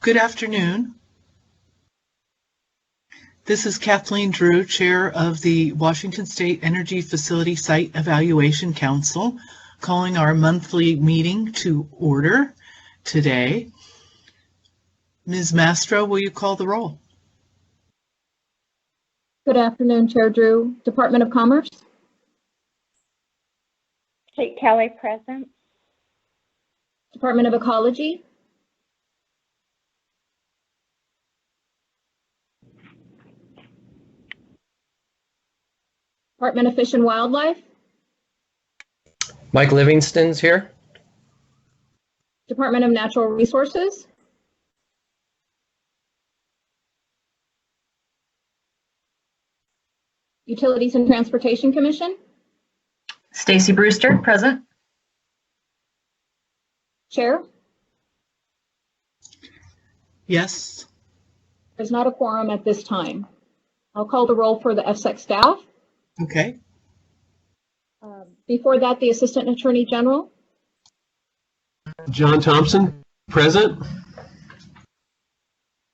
Good afternoon. This is Kathleen Drew, Chair of the Washington State Energy Facility Site Evaluation Council, calling our monthly meeting to order today. Ms. Mastro, will you call the roll? Good afternoon, Chair Drew. Department of Commerce. Kate Kelly, present. Department of Ecology. Department of Fish and Wildlife. Mike Livingston's here. Department of Natural Resources. Utilities and Transportation Commission. Stacy Brewster, present. Chair. Yes. There's not a quorum at this time. I'll call the roll for the EFSEC staff. Okay. Before that, the Assistant Attorney General. John Thompson, present.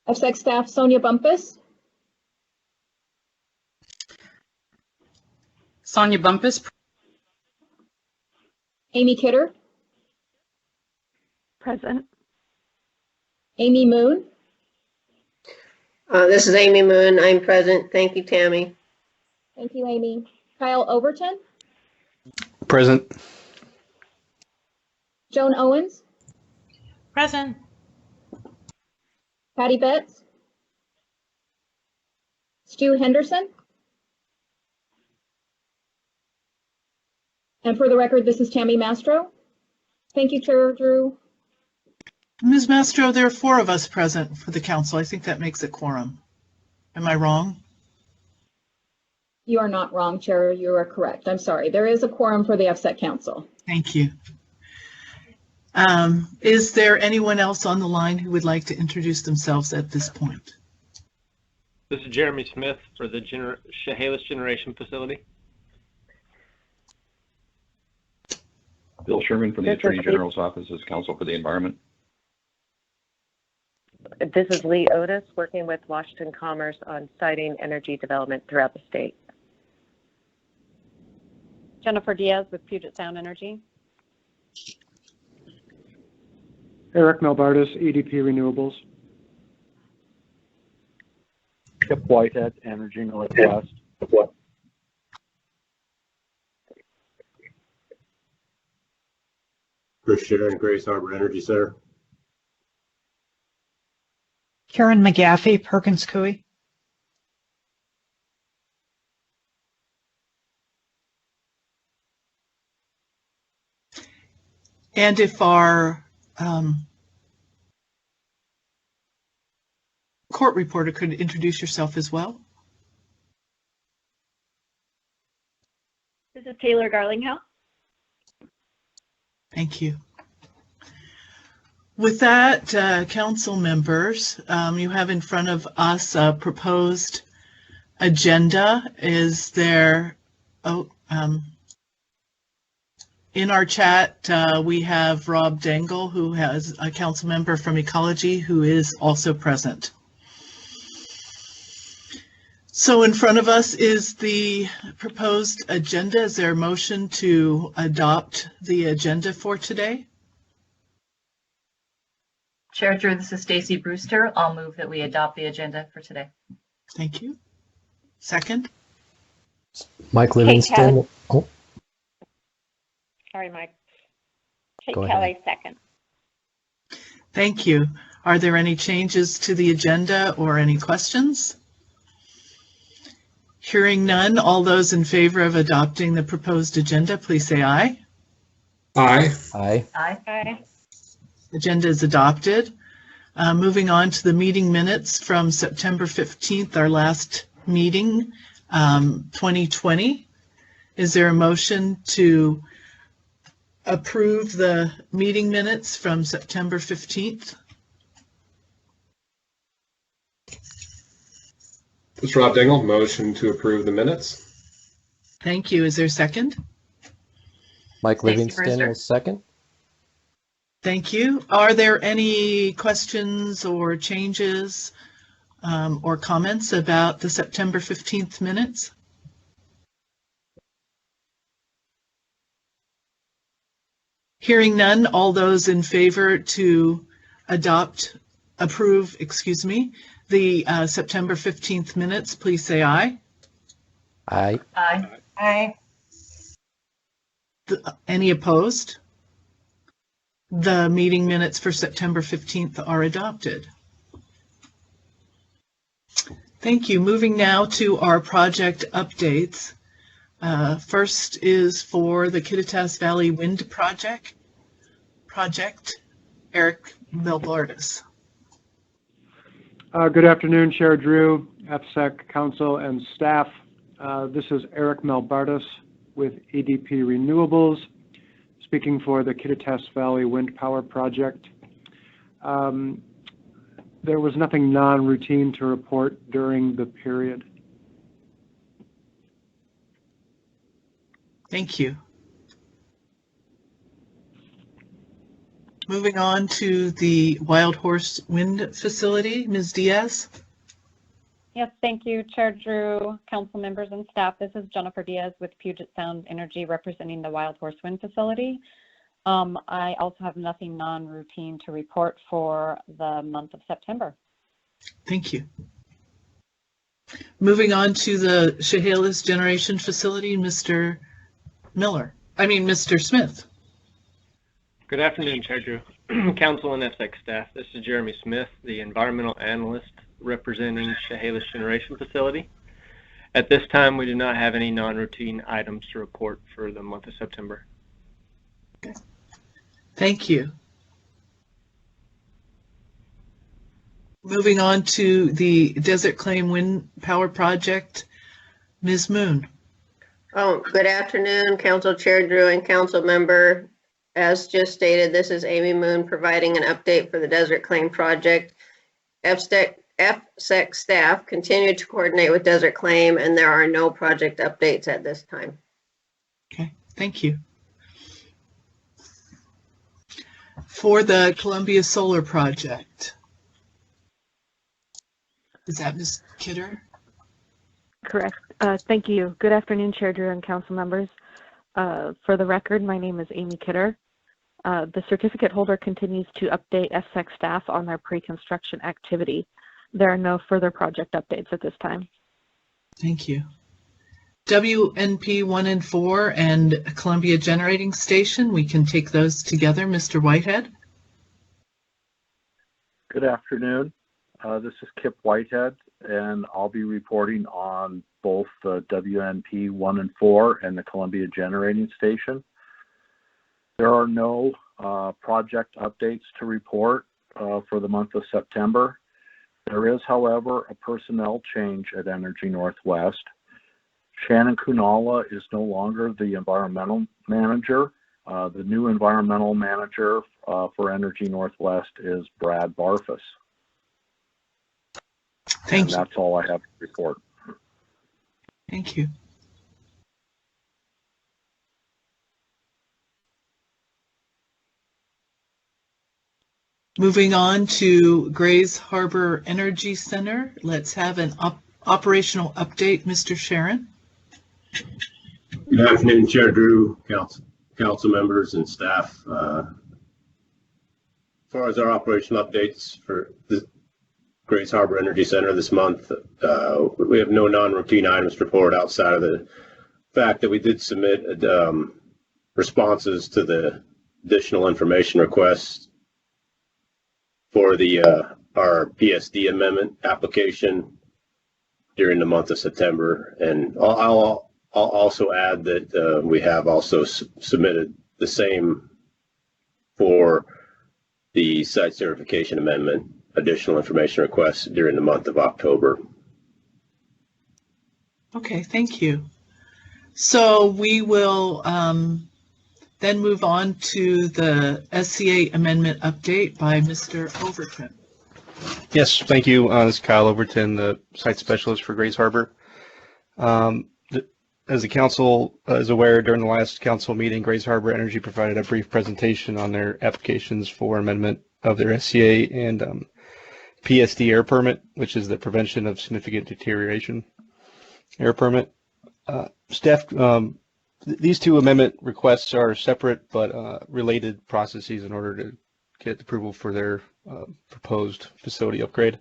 EFSEC staff Sonia Bumpus. Sonia Bumpus. Amy Kidder. Present. Amy Moon. This is Amy Moon. I'm present. Thank you, Tammy. Thank you, Amy. Kyle Overton. Present. Joan Owens. Present. Patty Betts. Stu Henderson. And for the record, this is Tammy Mastro. Thank you, Chair Drew. Ms. Mastro, there are 4 of us present for the council. I think that makes it quorum. Am I wrong? You are not wrong, Chair. You are correct. I'm sorry. There is a quorum for the EFSEC Council. Thank you. Is there anyone else on the line who would like to introduce themselves at this point? This is Jeremy Smith for the Chehalis Generation Facility. Bill Sherman from the Attorney General's Office as Counsel for the Environment. This is Lee Otis, working with Washington Commerce on siting energy development throughout the state. Jennifer Diaz with Puget Sound Energy. Eric Melbartis, EDP Renewables. Chip Whitehead, Energy Northwest. Chris Sharon, Grace Harbor Energy Center. Karen McGaffey, Perkins Coie. And if our court reporter could introduce yourself as well. This is Taylor Garlinghouse. Thank you. With that, council members, you have in front of us a proposed agenda. Is there, in our chat, we have Rob Dangle, who has a council member from Ecology, who is also present. So in front of us is the proposed agenda. Is there a motion to adopt the agenda for today? Chair Drew, this is Stacy Brewster. I'll move that we adopt the agenda for today. Thank you. Second? Mike Livingston. Oh, Sorry, Mike. Kate Go Kelly, ahead. second. Thank you. Are there any changes to the agenda or any questions? Hearing none, all those in favor of adopting the proposed agenda, please say aye. Aye. aye. Aye. Aye. Agenda is adopted. Moving on to the meeting minutes from September 15th, our last meeting, 2020. Is there a motion to approve the meeting minutes from September 15th? This is Rob Dingle. Motion to approve the minutes. Thank you. Is there a second? Mike Stacy Livingston Brewster. will second. Thank you. Are there any questions or changes or comments about the September 15th minutes? Hearing none, all those in favor to approve, the September 15th minutes, please say aye. Aye. Aye. Aye. Any opposed? The meeting minutes for September 15th are adopted. Thank you. Moving now to our project updates. First is for the Kittitas Valley Wind Project. Eric Melbardis. Good afternoon, Chair Drew, EFSEC, Council, and staff. This is Eric Melbardis with EDP Renewables, speaking for the Kittitas Valley Wind Power Project. There was nothing non-routine to report during the period. Thank you. Moving on to the Wild Horse Wind Facility, Ms. Diaz. Yes, thank you, Chair Drew, council members and staff. This is Jennifer Diaz with Puget Sound Energy representing the Wild Horse Wind Facility. I also have nothing non-routine to report for the month of September. Thank you. Moving on to the Chehalis Generation Facility, Mr. Smith. Good afternoon, Chair Drew, Council and EFSEC staff. This is Jeremy Smith, the environmental analyst representing Chehalis Generation Facility. At this time, we do not have any non-routine items to report for the month of September. Okay. Thank you. Moving on to the Desert Claim Wind Power Project, Ms. Moon. Oh, good afternoon, Council Chair Drew and Council Member. As just stated, this is Amy Moon providing an update for the Desert Claim Project. EFSEC staff continue to coordinate with Desert Claim, and there are no project updates at this time. Okay, thank you. For the Columbia Solar Project, is that Ms. Kidder? Correct. Thank you. Good afternoon, Chair Drew and council members. For the record, my name is Amy Kidder. The certificate holder continues to update EFSEC staff on their pre-construction activity. There are no further project updates at this time. Thank you. WNP 1 and 4 and Columbia Generating Station, we can take those together. Mr. Whitehead. Good afternoon. This is Kip Whitehead, and I'll be reporting on both the WNP 1 and 4 and the Columbia Generating Station. There are no project updates to report for the month of September. There is, however, a personnel change at Energy Northwest. Shannon Kunala is no longer the environmental manager. The new environmental manager for Energy Northwest is Brad Barfus. Thank you. That's all I have to report. Thank you. Moving on to Grays Harbor Energy Center, let's have an operational update, Mr. Sharon. Good afternoon, Chair Drew, council members, and staff. As far as our operational updates for the Grays Harbor Energy Center this month, we have no non-routine items to report outside of the fact that we did submit responses to the additional information requests for our PSD amendment application during the month of September. And I'll also add that we have also submitted the same for the site certification amendment, additional information requests during the month of October. Okay, thank you. So we will then move on to the SCA amendment update by Mr. Overton. Yes, thank you. This is Kyle Overton, the site specialist for Grays Harbor. As the council is aware, during the last council meeting, Grays Harbor Energy provided a brief presentation on their applications for amendment of their SCA and PSD air permit, which is the prevention of significant deterioration air permit. Staff, these two amendment requests are separate but related processes in order to get approval for their proposed facility upgrade.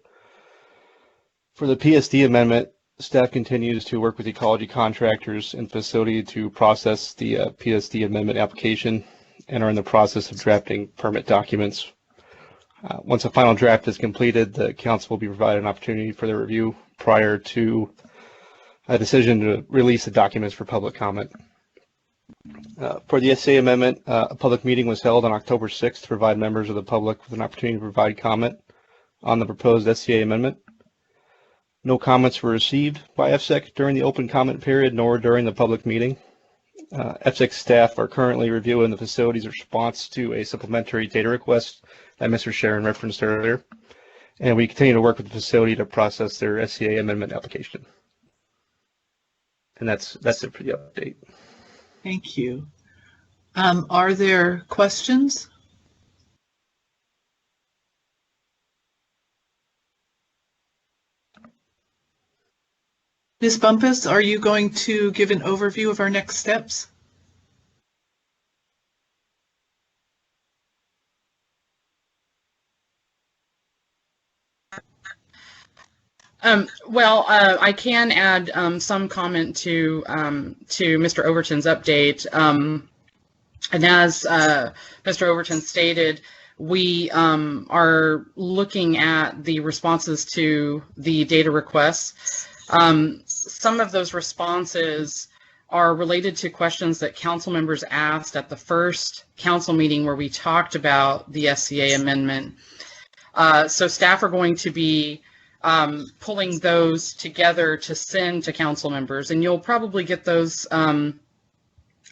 For the PSD amendment, staff continues to work with ecology contractors and facility to process the PSD amendment application and are in the process of drafting permit documents. Once a final draft is completed, the council will be provided an opportunity for their review prior to a decision to release the documents for public comment. For the SCA amendment, a public meeting was held on October 6th to provide members of the public with an opportunity to provide comment on the proposed SCA amendment. No comments were received by EFSEC during the open comment period nor during the public meeting. EFSEC staff are currently reviewing the facility's response to a supplementary data request that Mr. Sharon referenced earlier, and we continue to work with the facility to process their SCA amendment application. And that's it for the update. Thank you. Are there questions? Ms. Bumpus, are you going to give an overview of our next steps? I can add some comment to Mr. Overton's update. And as Mr. Overton stated, we are looking at the responses to the data requests. Some of those responses are related to questions that council members asked at the first council meeting where we talked about the SCA amendment. So staff are going to be pulling those together to send to council members, and you'll probably get those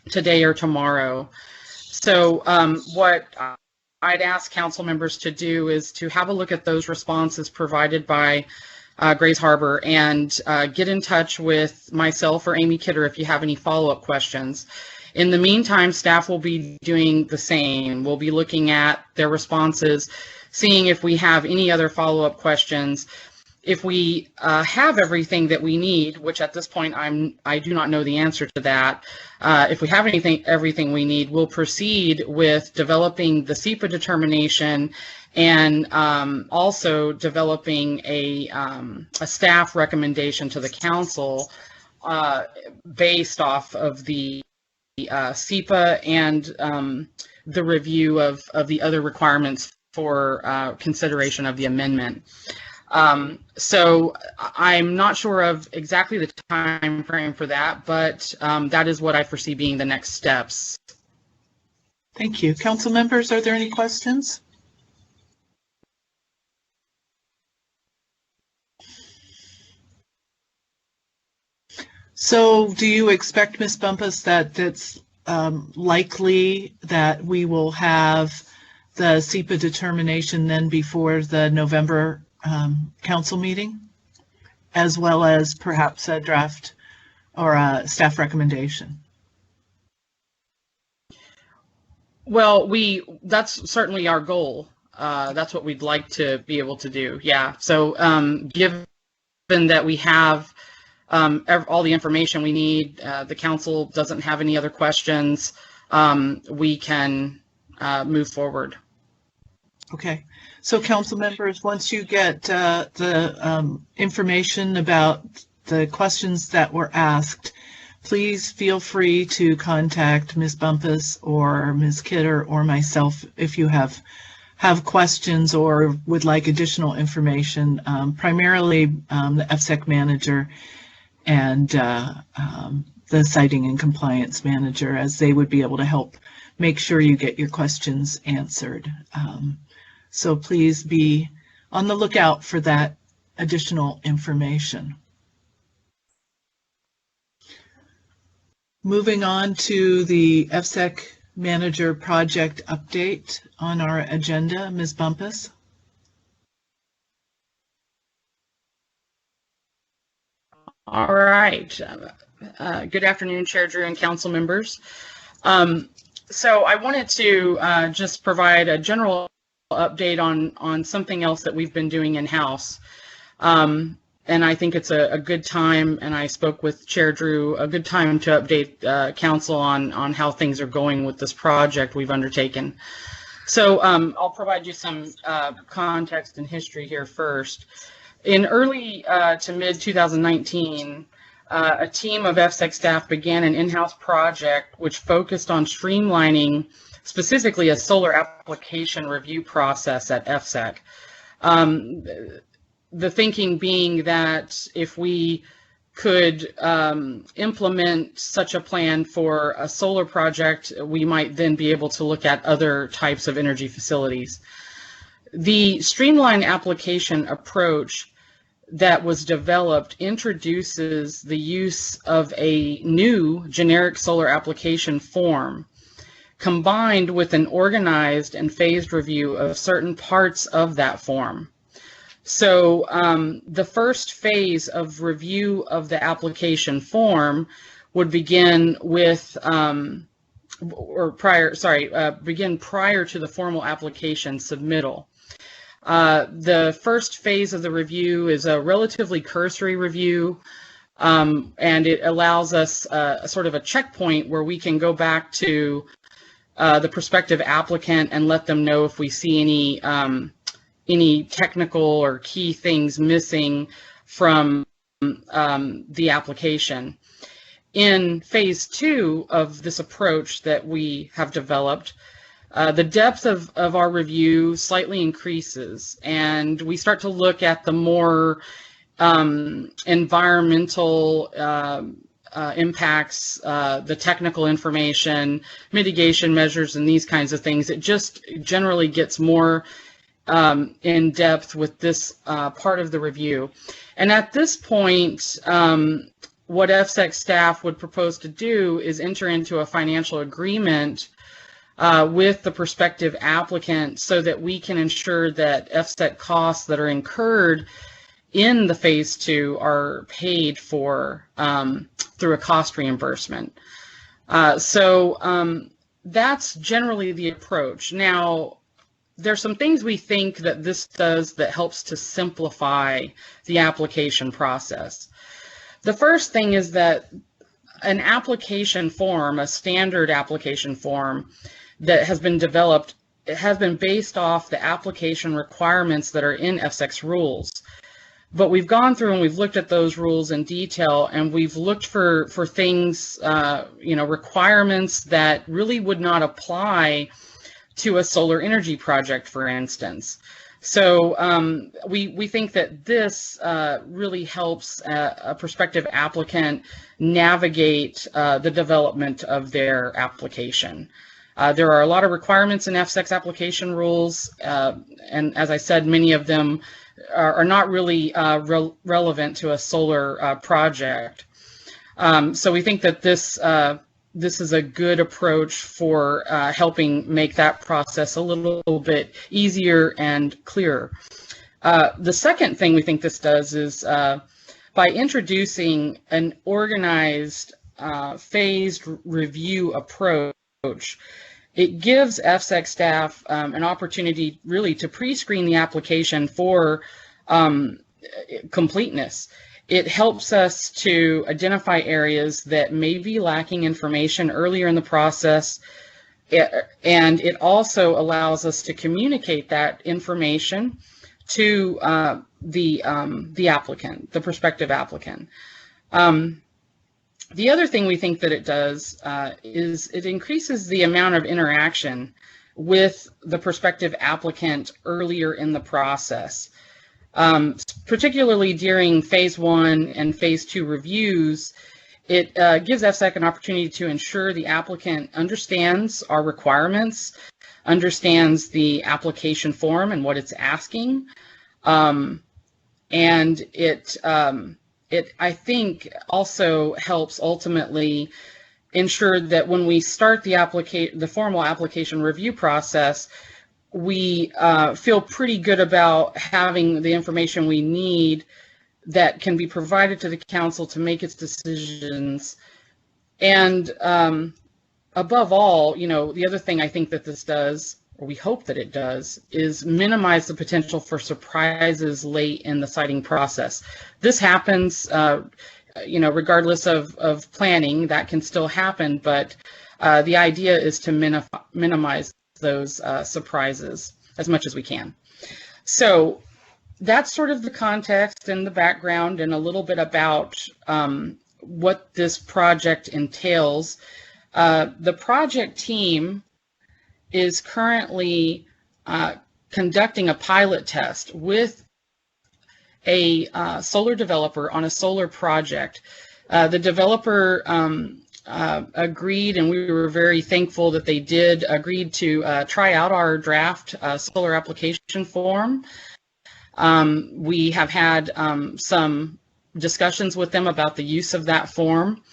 today or tomorrow. So what I'd ask council members to do is to have a look at those responses provided by Grays Harbor and get in touch with myself or Amy Kidder if you have any follow-up questions. In the meantime, staff will be doing the same. We'll be looking at their responses, seeing if we have any other follow-up questions. If we have everything that we need, which at this point I do not know the answer to that, if we have everything we need, we'll proceed with developing the SEPA determination and also developing a staff recommendation to the council based off of the SEPA and the review of the other requirements for consideration of the amendment. So I'm not sure of exactly the time frame for that, but that is what I foresee being the next steps. Thank you. Council members, are there any questions? So do you expect, Ms. Bumpus, that it's likely that we will have the SEPA determination then before the November council meeting, as well as perhaps a draft or a staff recommendation? Well, that's certainly our goal. That's what we'd like to be able to do. Yeah. So given that we have all the information we need, the council doesn't have any other questions, we can move forward. Okay. So council members, once you get the information about the questions that were asked, please feel free to contact Ms. Bumpus or Ms. Kidder or myself if you have questions or would like additional information, primarily the EFSEC manager and the siting and compliance manager, as they would be able to help make sure you get your questions answered. So please be on the lookout for that additional information. Moving on to the EFSEC manager project update on our agenda, Ms. Bumpus. All right. Good afternoon, Chair Drew and council members. So I wanted to just provide a general update on something else that we've been doing in-house. And I think it's a good time, and I spoke with Chair Drew, a good time to update council on how things are going with this project we've undertaken. So I'll provide you some context and history here first. In early to mid 2019, a team of EFSEC staff began an in-house project which focused on streamlining specifically a solar application review process at EFSEC. The thinking being that if we could implement such a plan for a solar project, we might then be able to look at other types of energy facilities. The streamlined application approach that was developed introduces the use of a new generic solar application form combined with an organized and phased review of certain parts of that form. So the first phase of review of the application form would begin with, begin prior to the formal application submittal. The first phase of the review is a relatively cursory review, and it allows us sort of a checkpoint where we can go back to the prospective applicant and let them know if we see any technical or key things missing from the application. In phase 2 of this approach that we have developed, the depth of our review slightly increases, and we start to look at the more environmental impacts, the technical information, mitigation measures, and these kinds of things. It just generally gets more in depth with this part of the review. And at this point, what EFSEC staff would propose to do is enter into a financial agreement with the prospective applicant so that we can ensure that EFSEC costs that are incurred in the phase 2 are paid for through a cost reimbursement. So that's generally the approach. Now, there's some things we think that this does that helps to simplify the application process. The first thing is that an application form, a standard application form that has been developed, it has been based off the application requirements that are in EFSEC's rules. But we've gone through and we've looked at those rules in detail, and we've looked for things, requirements that really would not apply to a solar energy project, for instance. So we think that this really helps a prospective applicant navigate the development of their application. There are a lot of requirements in EFSEC's application rules, and as I said, many of them are not really relevant to a solar project. So we think that this is a good approach for helping make that process a little bit easier and clearer. The second thing we think this does is by introducing an organized phased review approach, it gives EFSEC staff an opportunity really to pre-screen the application for completeness. It helps us to identify areas that may be lacking information earlier in the process, and it also allows us to communicate that information to the applicant, the prospective applicant. The other thing we think that it does is it increases the amount of interaction with the prospective applicant earlier in the process. Particularly during phase 1 and phase 2 reviews, it gives EFSEC an opportunity to ensure the applicant understands our requirements, understands the application form and what it's asking, and it I think also helps ultimately ensure that when we start the formal application review process, we feel pretty good about having the information we need that can be provided to the council to make its decisions. And above all, the other thing I think that this does, or we hope that it does, is minimize the potential for surprises late in the siting process. This happens, regardless of planning, that can still happen, but the idea is to minimize those surprises as much as we can. So that's sort of the context and the background and a little bit about what this project entails. The project team is currently conducting a pilot test with a solar developer on a solar project. The developer agreed, and we were very thankful that they did, agreed to try out our draft solar application form. We have had some discussions with them about the use of that form.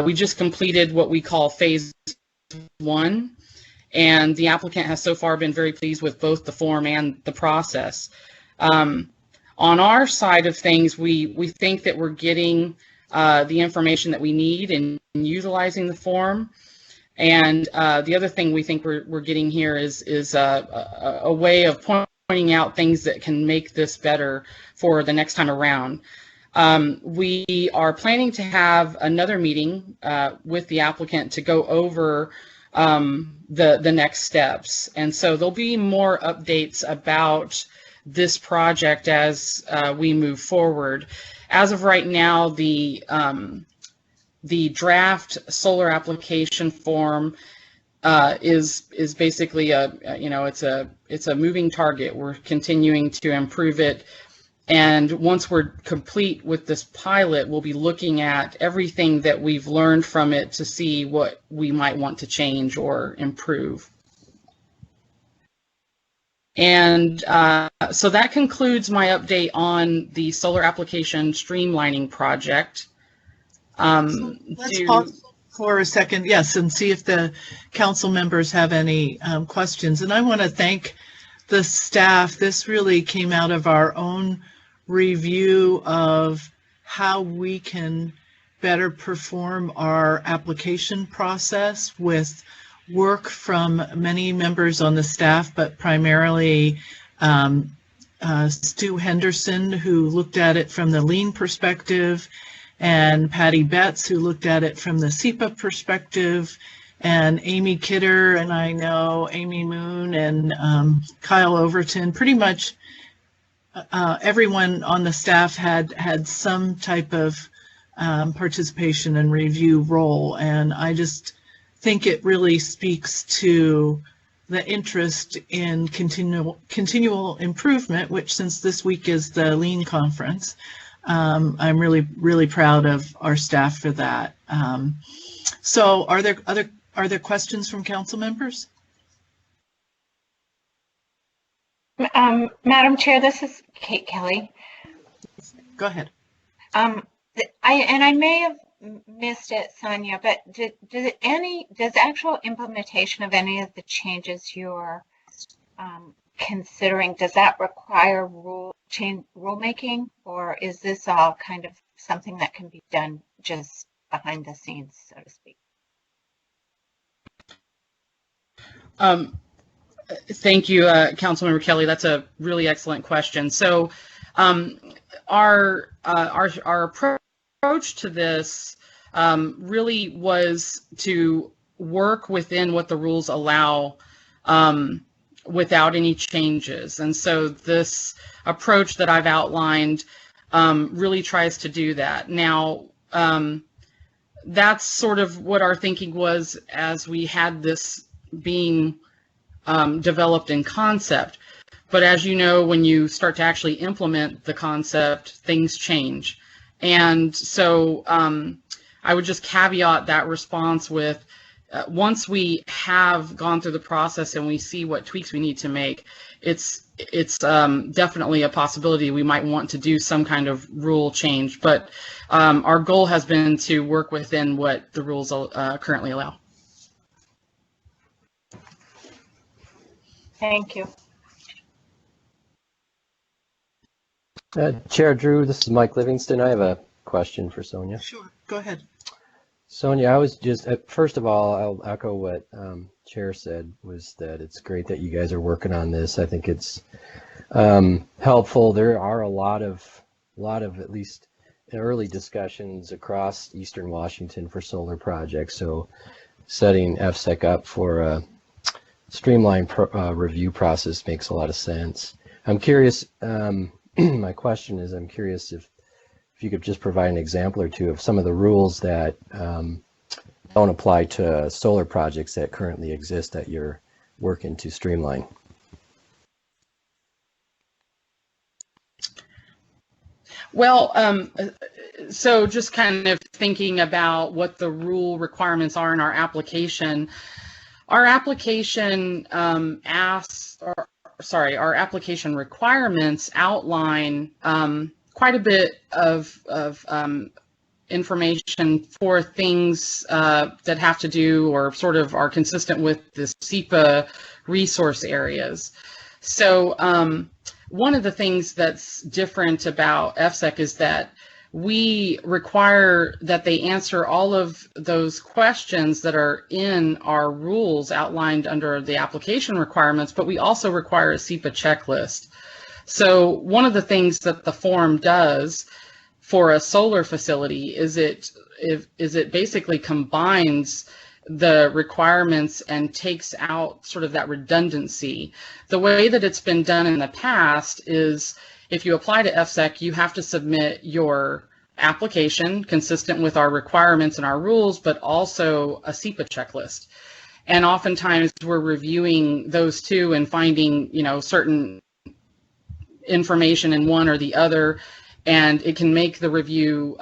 We just completed what we call phase 1, and the applicant has so far been very pleased with both the form and the process. On our side of things, we think that we're getting the information that we need in utilizing the form. And the other thing we think we're getting here is a way of pointing out things that can make this better for the next time around. We are planning to have another meeting with the applicant to go over the next steps. And so there'll be more updates about this project as we move forward. As of right now, the draft solar application form is basically it's a moving target. We're continuing to improve it. And once we're complete with this pilot, we'll be looking at everything that we've learned from it to see what we might want to change or improve. And so that concludes my update on the solar application streamlining project. Let's pause for a second, yes, and see if the council members have any questions. And I want to thank the staff. This really came out of our own review of how we can better perform our application process with work from many members on the staff, but primarily Stu Henderson, who looked at it from the lean perspective, and Patty Betts, who looked at it from the SEPA perspective, and Amy Kidder, and I know Amy Moon and Kyle Overton. Pretty much everyone on the staff had some type of participation and review role, and I just think it really speaks to the interest in continual improvement, which since this week is the Lean Conference, I'm really proud of our staff for that. So are there questions from council members? Madam Chair, this is Kate Kelly. Go ahead. I may have missed it, Sonia, but does actual implementation of any of the changes you're considering, does that require rulemaking, or is this all kind of something that can be done just behind the scenes, so to speak? Thank you, Councilmember Kelly. That's a really excellent question. So our approach to this really was to work within what the rules allow without any changes. And so this approach that I've outlined really tries to do that. Now, that's sort of what our thinking was as we had this being developed in concept. But as you know, when you start to actually implement the concept, things change. And so I would just caveat that response with, once we have gone through the process and we see what tweaks we need to make, it's definitely a possibility we might want to do some kind of rule change. But our goal has been to work within what the rules currently allow. Thank you. Chair Drew, this is Mike Livingston. I have a question for Sonia. Sure, go ahead. Sonia, I was just, first of all, I'll echo what Chair said, was that it's great that you guys are working on this. I think it's helpful. There are a lot of at least early discussions across Eastern Washington for solar projects. So setting EFSEC up for a streamlined review process makes a lot of sense. I'm curious, my question is, I'm curious if you could just provide an example or two of some of the rules that don't apply to solar projects that currently exist that you're working to streamline. Well, so just kind of thinking about what the rule requirements are in our application. Our application our application requirements outline quite a bit of information for things that have to do or sort of are consistent with the SEPA resource areas. So one of the things that's different about EFSEC is that we require that they answer all of those questions that are in our rules outlined under the application requirements, but we also require a SEPA checklist. So one of the things that the form does for a solar facility is it basically combines the requirements and takes out sort of that redundancy. The way that it's been done in the past is if you apply to EFSEC, you have to submit your application consistent with our requirements and our rules, but also a SEPA checklist. And oftentimes we're reviewing those two and finding, certain information in one or the other, and it can make the review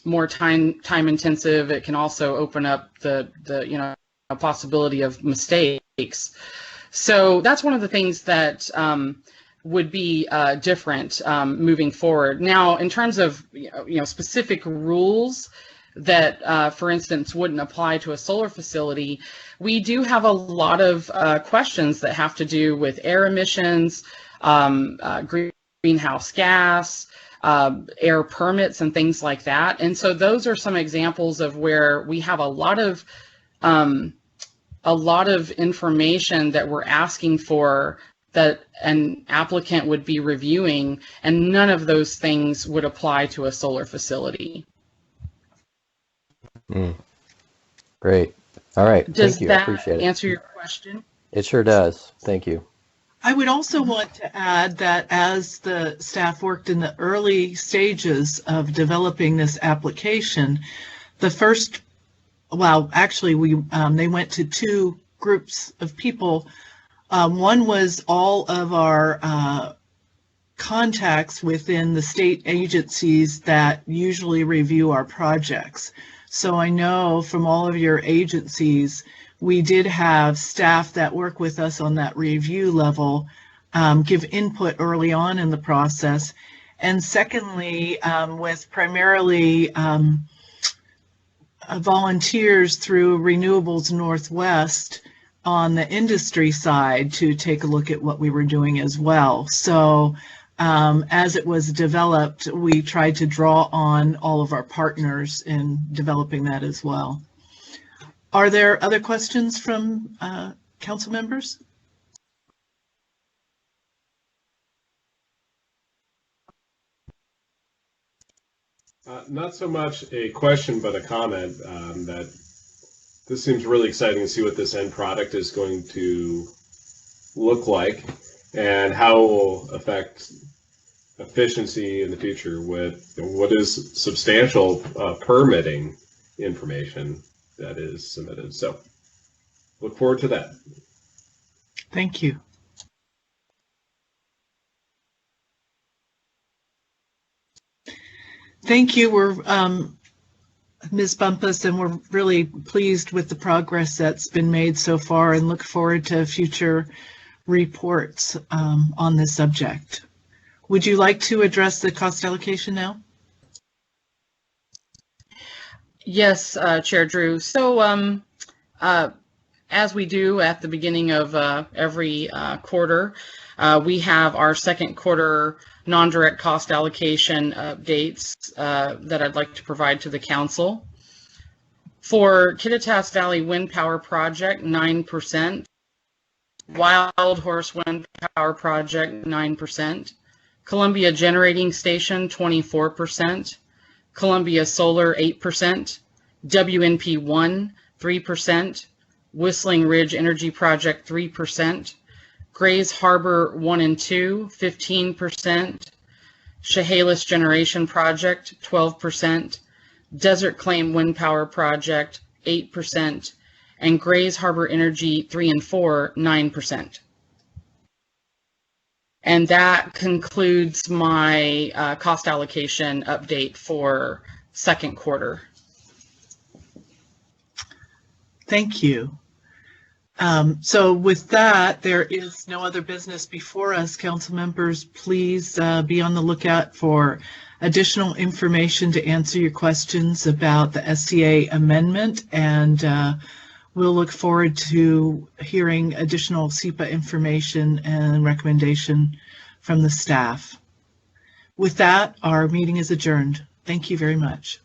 more time intensive. It can also open up the possibility of mistakes. So that's one of the things that would be different moving forward. Now, in terms of specific rules that, for instance, wouldn't apply to a solar facility, we do have a lot of questions that have to do with air emissions, greenhouse gas, air permits, and things like that. And so those are some examples of where we have a lot of information that we're asking for that an applicant would be reviewing, and none of those things would apply to a solar facility. Great. All right. Does Thank you. I that appreciate it. answer your question? It sure does. Thank you. I would also want to add that as the staff worked in the early stages of developing this application, the first, well, actually, they went to two groups of people. One was all of our contacts within the state agencies that usually review our projects. So I know from all of your agencies, we did have staff that work with us on that review level, give input early on in the process. And secondly, with primarily volunteers through Renewables Northwest on the industry side to take a look at what we were doing as well. So as it was developed, we tried to draw on all of our partners in developing that as well. Are there other questions from council members? Not so much a question, but a comment that this seems really exciting to see what this end product is going to look like and how it will affect efficiency in the future with what is substantial permitting information that is submitted. So look forward to that. Thank you. Thank you. We're Ms. Bumpus, and we're really pleased with the progress that's been made so far and look forward to future reports on this subject. Would you like to address the cost allocation now? Yes, Chair Drew. So as we do at the beginning of every quarter, we have our second quarter non-direct cost allocation updates that I'd like to provide to the council. For Kittitas Valley Wind Power Project, 9%. Wild Horse Wind Power Project, 9%. Columbia Generating Station, 24%. Columbia Solar, 8%. WNP 1, 3%. Whistling Ridge Energy Project, 3%. Grays Harbor 1 and 2, 15%. Chehalis Generation Project, 12%. Desert Claim Wind Power Project, 8%. And Grays Harbor Energy 3 and 4, 9%. And that concludes my cost allocation update for second quarter. Thank you. So with that, there is no other business before us. Council members, please be on the lookout for additional information to answer your questions about the SCA amendment, and we'll look forward to hearing additional SEPA information and recommendation from the staff. With that, our meeting is adjourned. Thank you very much.